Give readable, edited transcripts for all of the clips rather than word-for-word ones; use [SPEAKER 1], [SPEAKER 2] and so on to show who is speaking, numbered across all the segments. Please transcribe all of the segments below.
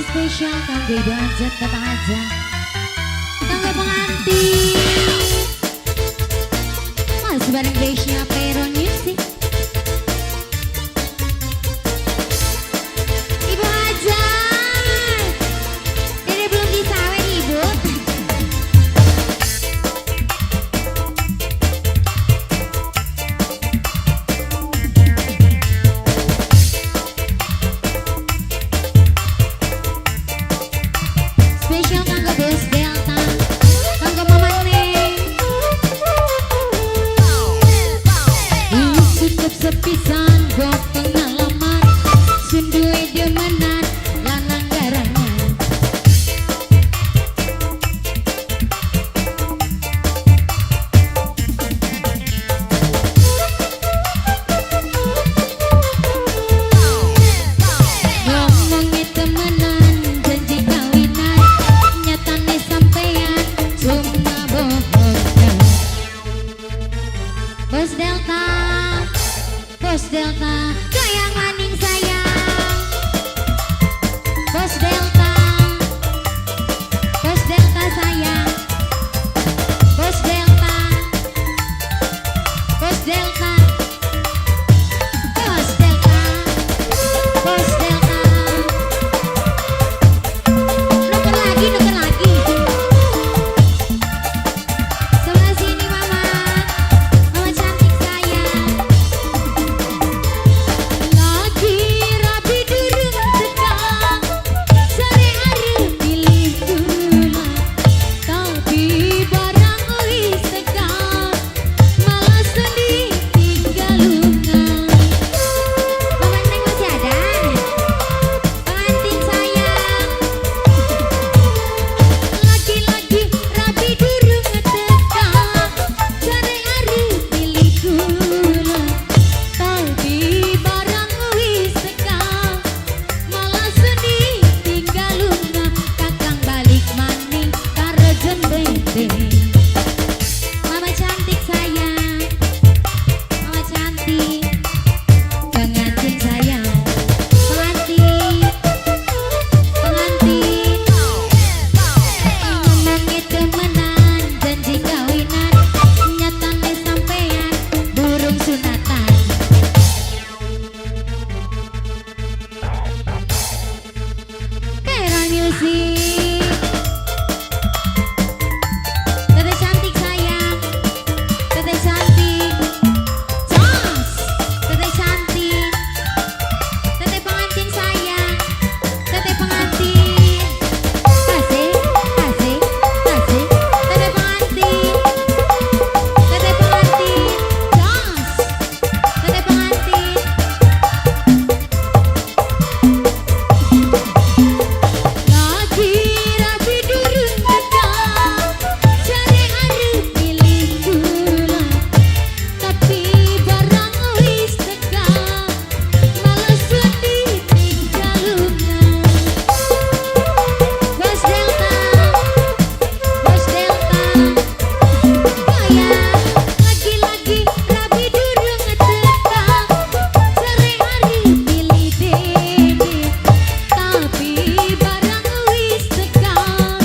[SPEAKER 1] spesial kanggo ibu aja bapak aja kanggo pengantin masih bareng Desya Pero Music. Ibu aja dede belum disawen ibu. Spesial kanggo Bos Delta, kanggo Mama Neng. Cukup sepisan go pengalaman, sundue demenan lanang garangan. Ngomongnya temenan janji kawinan, nyatane sampean cuma bohongan. Bos Delta, Bos Delta, goyang maning sayang. Bos Delta, Bos Delta sayang. Bos Delta, Bos Delta, Bos Delta, Bos Delta. Nuker lagi, nuker lagi. Sebelah sini mama, mama cantik sayang. Lagi rapi durung tekan, sare arep pilih gula, tapi barang wis tekan, malah sedih tinggal luka. Mama Neng masih ada, pengantin sayang. Lagi-lagi rapi durung tekan, sare arep pilih gula, tapi barang wis tekan, malah sedih tinggal lunga. Kakang balik maning karo jembete. Mama cantik sayang, mama cantik, pengantin sayang, pengantin, pengantin. Ngomongnya temenan janji kawinan, nyatane sampean burung sunatan. Pero Music, Tete cantik sayang, Tete cantik, Jos, Tete cantik, Tete pengantin sayang, Tete pengantin, kasih, kasih, kasih, Tete pengantin, Tete pengantin, Jos, Tete pengantin. Lagi rapi durung tekan, cari arep pilih gula, tapi barang wis tekan, malah sedih tinggal lunga. Bos Delta, Bos Delta, goyang. Lagi-lagi rapi durung tekan, cari arep pilih dede, tapi barang wis tekan,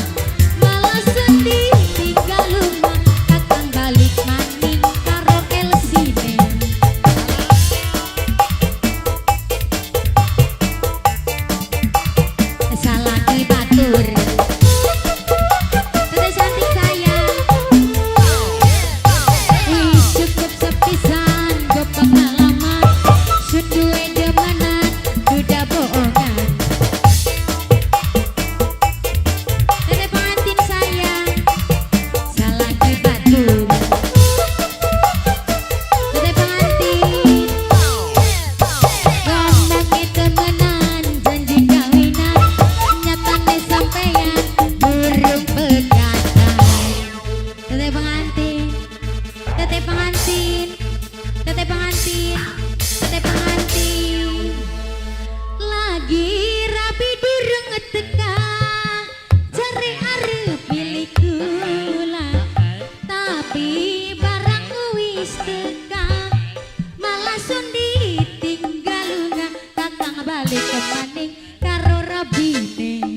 [SPEAKER 1] malah sedih tinggal lunga. Kakang balik maning karo Elsine. Salah dibatur, Tete cantik sayang. Wis cukup sepisan go pengalaman, sundue demenan duda bohongan. Tete pengantin sayang, salah dibatur. Tete pengantin, ngomongnya temenan janji kawinan, nyatane sampean burung pegatan. Tete pengantin, Tete pengantin, Tete pengantin, Tete pengantin. Lagi rapi durung tekan, cari arep pilih gula, tapi barang wis tekan, malah sundi tinggal lunga. Kakang balik ke maning karo rabine.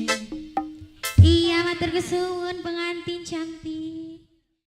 [SPEAKER 1] suwun pengantin cantik.